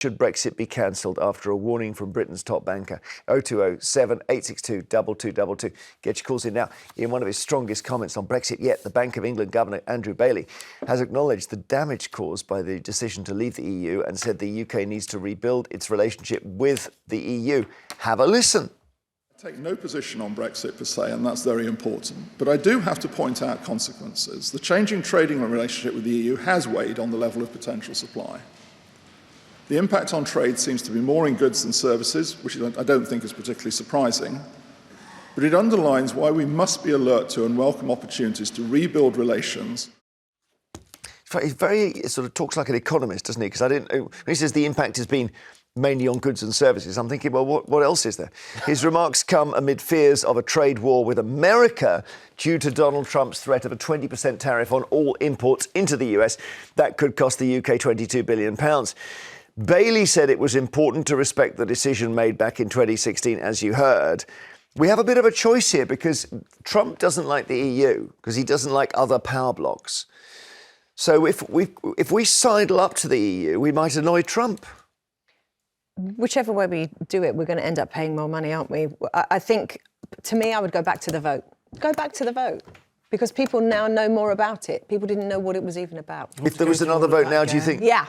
Should Brexit be cancelled after a warning from Britain's top banker? 0207-862-2222. Get your calls in now. In one of his strongest comments on Brexit yet, the Bank of England Governor Andrew Bailey has acknowledged the damage caused by the decision to leave the EU and said the UK needs to rebuild its relationship with the EU. Have a listen. I take no position on Brexit per se, and that's very important. But I do have to point out consequences. The changing trading relationship with the EU has weighed on the level of potential supply. The impact on trade seems to be more in goods than services, which I don't think is particularly surprising, but it underlines why we must be alert to and welcome opportunities to rebuild relations. It sort of talks like an economist, doesn't he? Because when he says the impact has been mainly on goods and services, I'm thinking, well, what else is there? His remarks come amid fears of a trade war with America due to Donald Trump's threat of a 20% tariff on all imports into the US. That could cost the UK £22 billion. Bailey said it was important to respect the decision made back in 2016, as you heard. We have a bit of a choice here because Trump doesn't like the EU because he doesn't like other power blocs. So if we sidle up to the EU, we might annoy Trump. Whichever way we do it, we're going to end up paying more money, aren't we? I think, to me, I would go back to the vote. Go back to the vote. Because people now know more about it. People didn't know what it was even about. If there was another vote now, do you think? Yeah.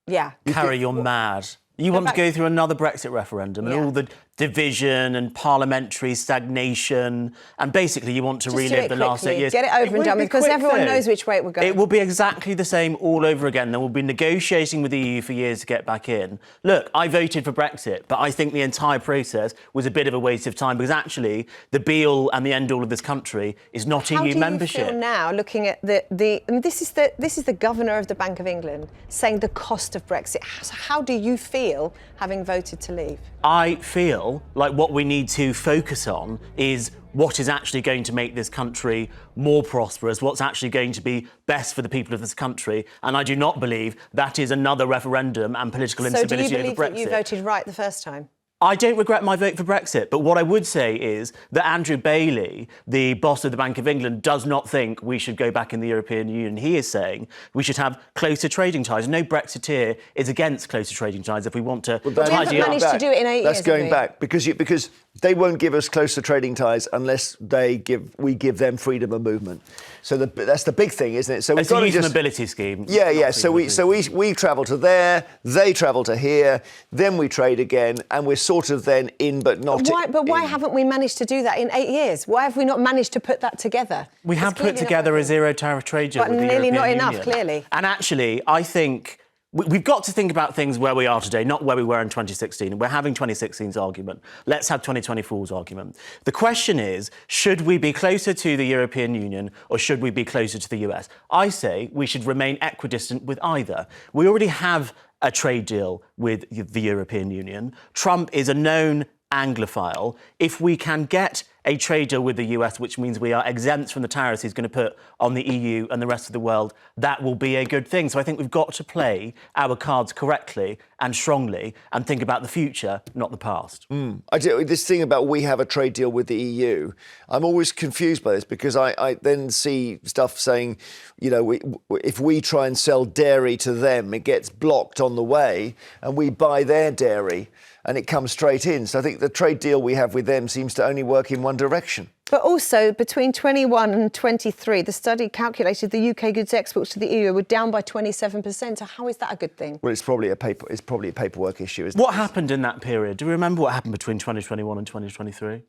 Yeah. Carrie, you're mad. You want to go through another Brexit referendum and all the division and parliamentary stagnation, and basically you want to relive the last 8 years. Get it over and done with, because everyone knows which way it will go. It will be exactly the same all over again. There will be negotiating with the EU for years to get back in. Look, I voted for Brexit, but I think the entire process was a bit of a waste of time because actually the be-all and the end-all of this country is not EU membership. How do you feel now, looking at and this is the governor of the Bank of England saying the cost of Brexit. How do you feel having voted to leave? I feel like what we need to focus on is what is actually going to make this country more prosperous, what's actually going to be best for the people of this country. And I do not believe that is another referendum and political instability over Brexit. So do you believe that you voted right the first time? I don't regret my vote for Brexit, but what I would say is that Andrew Bailey, the boss of the Bank of England, does not think we should go back in the European Union. He is saying we should have closer trading ties. No Brexiteer is against closer trading ties if we want to tidy up. We haven't managed to do it in 8 years. That's going back because they won't give us closer trading ties unless we give them freedom of movement. So that's the big thing, isn't it? So it's a youth mobility scheme. Yeah. So we travel to there, they travel to here, then we trade again, and we're sort of then in, but not in. But why haven't we managed to do that in 8 years? Why have we not managed to put that together? We have put together a zero tariff trade deal with the European Union. But nearly not enough, clearly. And actually, I think we've got to think about things where we are today, not where we were in 2016. We're having 2016's argument. Let's have 2024's argument. The question is, should we be closer to the European Union or should we be closer to the US? I say we should remain equidistant with either. We already have a trade deal with the European Union. Trump is a known Anglophile. If we can get a trade deal with the US, which means we are exempt from the tariffs he's going to put on the EU and the rest of the world, that will be a good thing. So I think we've got to play our cards correctly and strongly and think about the future, not the past. This thing about we have a trade deal with the EU, I'm always confused by this because I then see stuff saying, if we try and sell dairy to them, it gets blocked on the way and we buy their dairy and it comes straight in. So I think the trade deal we have with them seems to only work in one direction. But also, between 21 and 23, the study calculated the UK goods exports to the EU were down by 27%. So how is that a good thing? Well, it's probably a paperwork issue, isn't it? What happened in that period? Do you remember what happened between 2021 and 2023?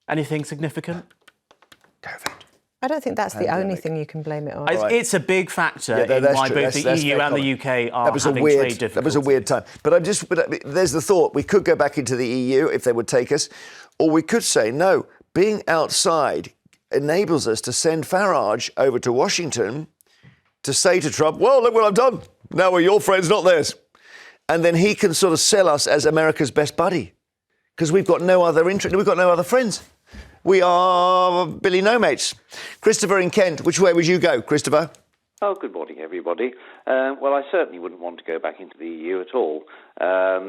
Anything significant? COVID. I don't think that's the only thing you can blame it on. It's a big factor in why both the EU and the UK are having trade difficulties. That was a weird time. But there's the thought, we could go back into the EU if they would take us, or we could say, no, being outside enables us to send Farage over to Washington to say to Trump, well, look what I've done. Now we're your friends, not theirs. And then he can sort of sell us as America's best buddy because we've got no other interest, we've got no other friends. We are Billy No Mates. Christopher in Kent, which way would you go, Christopher? Oh, good morning, everybody. Well, I certainly wouldn't want to go back into the EU at all.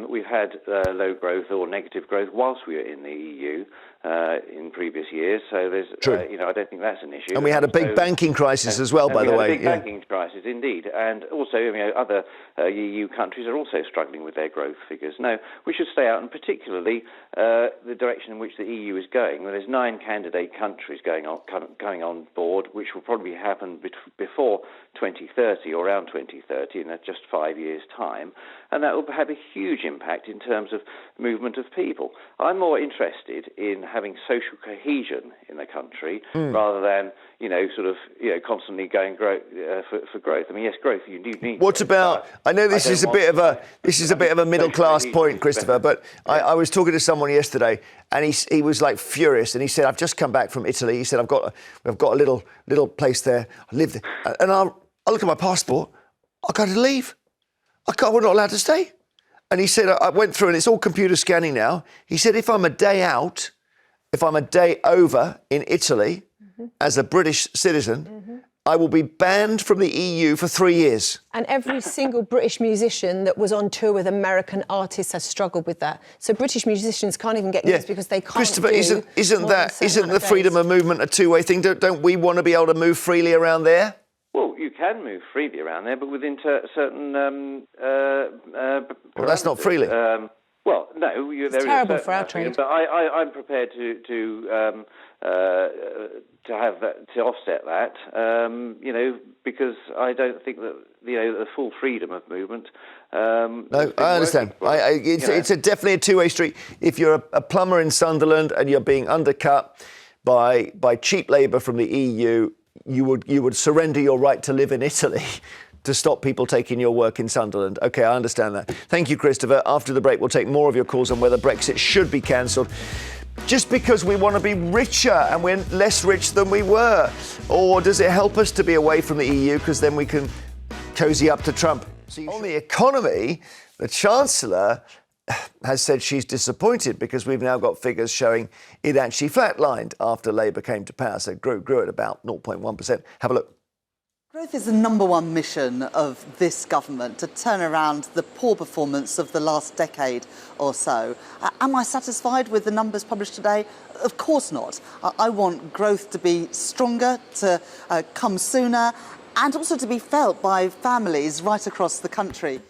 We've had low growth or negative growth whilst we were in the EU in previous years. So there's, I don't think that's an issue. And we had a big banking crisis as well, by the way. A big banking crisis, indeed. And also, other EU countries are also struggling with their growth figures. Now, we should stay out, and particularly the direction in which the EU is going. Well, there's 9 candidate countries going on board, which will probably happen before 2030 or around 2030, in just 5 years' time. And that will have a huge impact in terms of movement of people. I'm more interested in having social cohesion in the country rather than, constantly going for growth. I mean, yes, growth you do need. What about? I know this is a bit of a middle class point, Christopher. But I was talking to someone yesterday, and he was like furious, and he said, "I've just come back from Italy." He said, "I've got a little place there. I live there, and I look at my passport. I got to leave. We're not allowed to stay." And he said, I went through, and it's all computer scanning now. He said, if I'm a day out, if I'm a day over in Italy as a British citizen, I will be banned from the EU for 3 years. And every single British musician that was on tour with American artists has struggled with that. So British musicians can't even get used because they can't. Christopher, isn't the freedom of movement a two-way thing? Don't we want to be able to move freely around there? Well, you can move freely around there, but within certain. Well, that's not freely. Well, no, it's terrible for our trade. But I'm prepared to have that, to offset that. Because I don't think that the full freedom of movement. No, I understand. It's definitely a two-way street. If you're a plumber in Sunderland and you're being undercut by cheap labour from the EU. You would surrender your right to live in Italy to stop people taking your work in Sunderland. OK, I understand that. Thank you, Christopher. After the break, we'll take more of your calls on whether Brexit should be cancelled just because we want to be richer and we're less rich than we were. Or does it help us to be away from the EU because then we can cosy up to Trump? On the economy, the Chancellor has said she's disappointed because we've now got figures showing it actually flatlined after Labour came to power. So it grew at about 0.1%. Have a look. Growth is the number one mission of this government, to turn around the poor performance of the last decade or so. Am I satisfied with the numbers published today? Of course not. I want growth to be stronger, to come sooner, and also to be felt by families right across the country.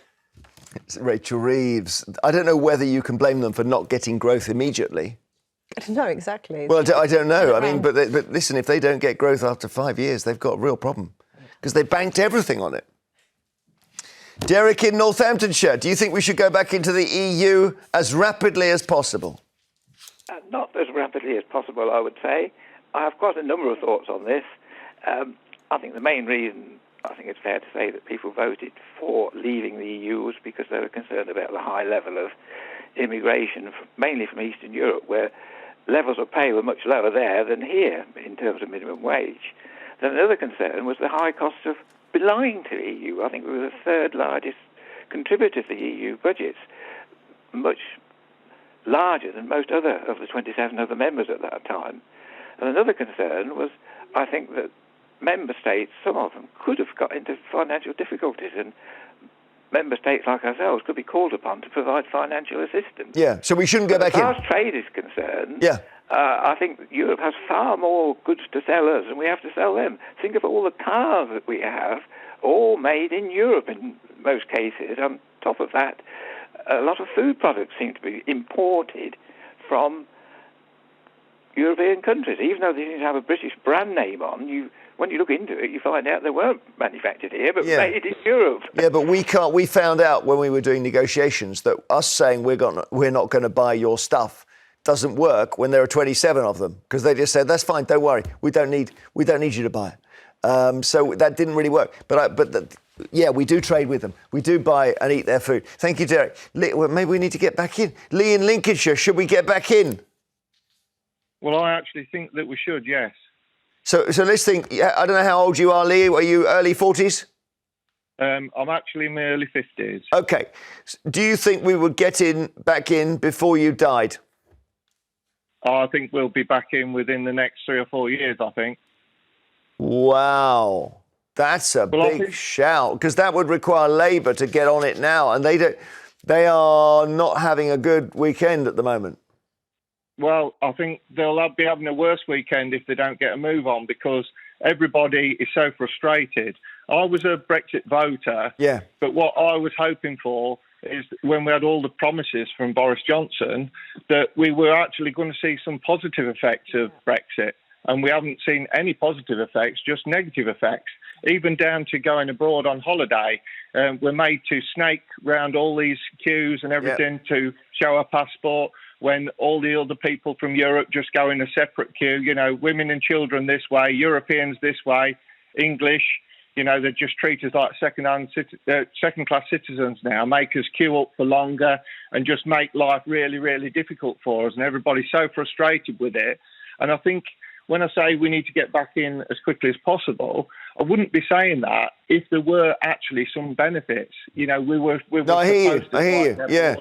It's Rachel Reeves. I don't know whether you can blame them for not getting growth immediately. No, exactly. Well, I don't know. I mean, but listen, if they don't get growth after 5 years, they've got a real problem because they banked everything on it. Derek in Northamptonshire, do you think we should go back into the EU as rapidly as possible? Not as rapidly as possible, I would say. I have quite a number of thoughts on this. I think the main reason, I think it's fair to say, that people voted for leaving the EU was because they were concerned about the high level of immigration, mainly from Eastern Europe, where levels of pay were much lower there than here in terms of minimum wage. Then another concern was the high cost of belonging to the EU. I think we were the third largest contributor to the EU budgets, much larger than most other of the 27 other members at that time. And another concern was, I think, that member states, some of them, could have got into financial difficulties, and member states like ourselves could be called upon to provide financial assistance. Yeah, so we shouldn't go back in. As far as trade is concerned, yeah. I think Europe has far more goods to sell us, and we have to sell them. Think of all the cars that we have, all made in Europe in most cases. On top of that, a lot of food products seem to be imported from European countries, even though they seem to have a British brand name on. When you look into it, you find out they weren't manufactured here, but made in Europe. Yeah, but we found out when we were doing negotiations that us saying we're not going to buy your stuff doesn't work when there are 27 of them, because they just said, that's fine, don't worry, we don't need you to buy it. So that didn't really work. Yeah, we do trade with them. We do buy and eat their food. Thank you, Derek. Well, maybe we need to get back in. Lee in Lincolnshire, should we get back in? Well, I actually think that we should, yes. So let's think. I don't know how old you are, Lee. Are you early 40s? I'm actually in my early 50s. OK. Do you think we would get back in before you died? I think we'll be back in within the next 3 or 4 years, I think. Wow. That's a big shout, because that would require Labour to get on it now. And they don't. They are not having a good weekend at the moment. Well, I think they'll be having a worse weekend if they don't get a move on, because everybody is so frustrated. I was a Brexit voter, but what I was hoping for is when we had all the promises from Boris Johnson that we were actually going to see some positive effects of Brexit. And we haven't seen any positive effects, just negative effects, even down to going abroad on holiday. We're made to snake round all these queues and everything to show our passport, when all the other people from Europe just go in a separate queue. You know, women and children this way, Europeans this way, English. You know, they just treat us like second-class citizens now, make us queue up for longer and just make life really, really difficult for us. And everybody's so frustrated with it. And I think when I say we need to get back in as quickly as possible, I wouldn't be saying that if there were actually some benefits. You know, we were I hear you. Yeah.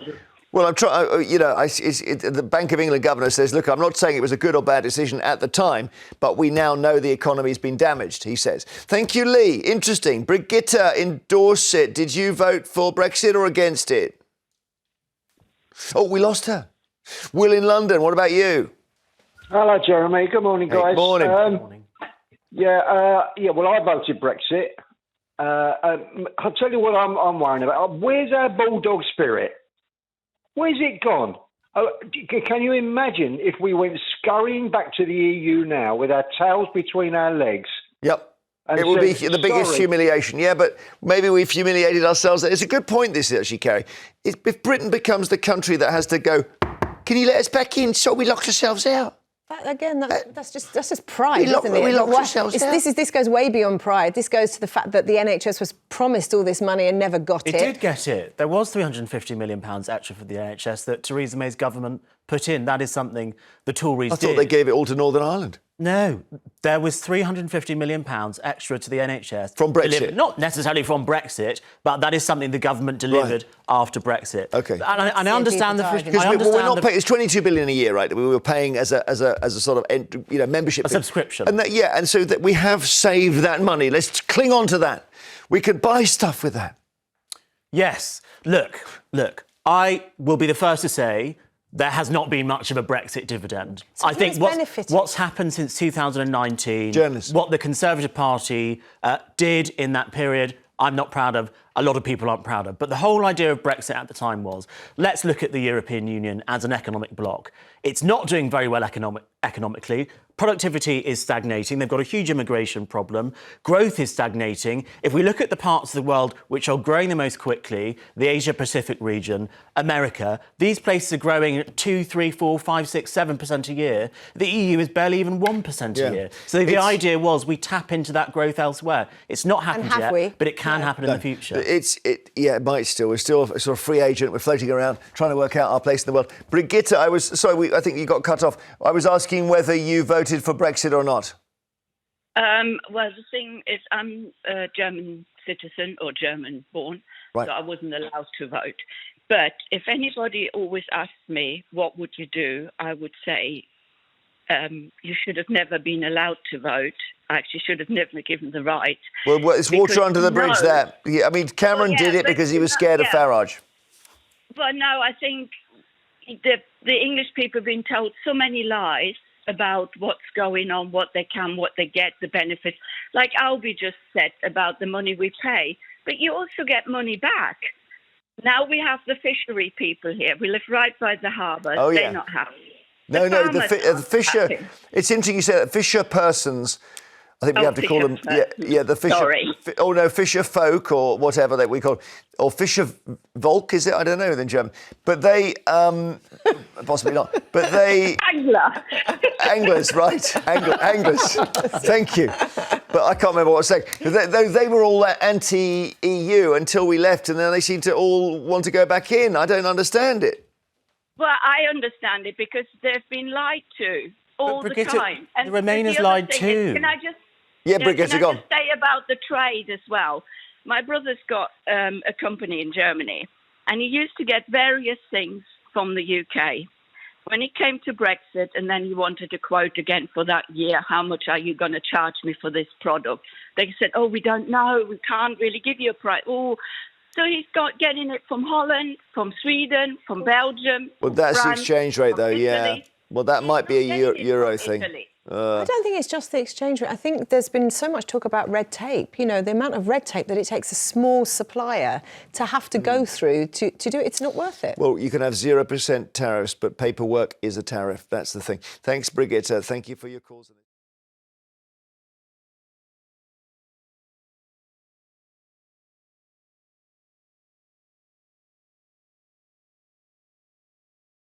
Well, I'm trying. You know, the Bank of England governor says, "Look, I'm not saying it was a good or bad decision at the time, but we now know the economy's been damaged." He says. Thank you, Lee. Interesting. Brigitte in Dorset. Did you vote for Brexit or against it? Oh, we lost her. Will in London. What about you? Hello, Jeremy. Good morning, guys. Good morning. Well, I voted Brexit. I'll tell you what I'm worrying about. Where's our bulldog spirit? Where's it gone? Can you imagine if we went scurrying back to the EU now with our tails between our legs? Yep. It would be the biggest humiliation. Yeah, but maybe we've humiliated ourselves. It's a good point, this, actually, Carrie. If Britain becomes the country that has to go, can you let us back in? So we locked ourselves out. Again, that's just pride, isn't it? We locked ourselves out. This goes way beyond pride. This goes to the fact that the NHS was promised all this money and never got it. It did get it. There was £350 million extra for the NHS that Theresa May's government put in. That is something the Tories did. I thought they gave it all to Northern Ireland. No, there was £350 million extra to the NHS. From Brexit? Not necessarily from Brexit, but that is something the government delivered after Brexit. OK. And I understand the frustration. Because we're not paying, it's £22 billion a year, right, that we were paying as a sort of, membership. A subscription. And so that we have saved that money. Let's cling on to that. We could buy stuff with that. Yes. Look, I will be the first to say there has not been much of a Brexit dividend. So I think what's happened since 2019, what the Conservative Party did in that period, I'm not proud of. A lot of people aren't proud of. But the whole idea of Brexit at the time was, let's look at the European Union as an economic bloc. It's not doing very well economically. Productivity is stagnating. They've got a huge immigration problem. Growth is stagnating. If we look at the parts of the world which are growing the most quickly, the Asia-Pacific region, America, these places are growing at 2, 3, 4, 5, 6, 7% a year. The EU is barely even 1% a year. So the idea was we tap into that growth elsewhere. It's not happened yet, but it can happen in the future. It might still. We're still a sort of free agent. We're floating around trying to work out our place in the world. Brigitte, I think you got cut off. I was asking whether you voted for Brexit or not. Well, the thing is, I'm a German citizen or German born, so I wasn't allowed to vote. But if anybody always asks me, what would you do? I would say, you should have never been allowed to vote. Actually, should have never given the right. Well, it's water under the bridge there. Yeah, I mean, Cameron did it because he was scared of Farage. Well, no, I think the English people have been told so many lies about what's going on, what they can, what they get, the benefits. Like Albie just said about the money we pay, but you also get money back. Now we have the fishery people here. We live right by the harbour. Oh, They're not happy. The fisher. It's interesting you say that. Fisher persons. I think we have to call them, the fisher. Sorry. Fisher folk or whatever that we call, or fisher Volk, is it? I don't know in German. But they, possibly not. But they. Anglers, right? Anglers. Thank you. But I can't remember what I was saying. They were all anti-EU until we left, and then they seem to all want to go back in. I don't understand it. Well, I understand it because they've been lied to all the time. And the Remainers lied too. Can I just... Brigitte, can I go on. just say about the trade as well? My brother's got a company in Germany, and he used to get various things from the UK. When it came to Brexit, and then he wanted a quote again for that year, how much are you going to charge me for this product? They said, we don't know, we can't really give you a price. So he's getting it from Holland, from Sweden, from Belgium. Well, from that's the France, exchange rate, though, from yeah. Italy. Well, that might be a euro from thing. Italy. I don't think it's just the exchange rate. I think there's been so much talk about red tape, you know, the amount of red tape that it takes a small supplier to have to go through to do it. It's not worth it. Well, you can have 0% tariffs, but paperwork is a tariff. That's the thing. Thanks, Brigitte. Thank you for your calls.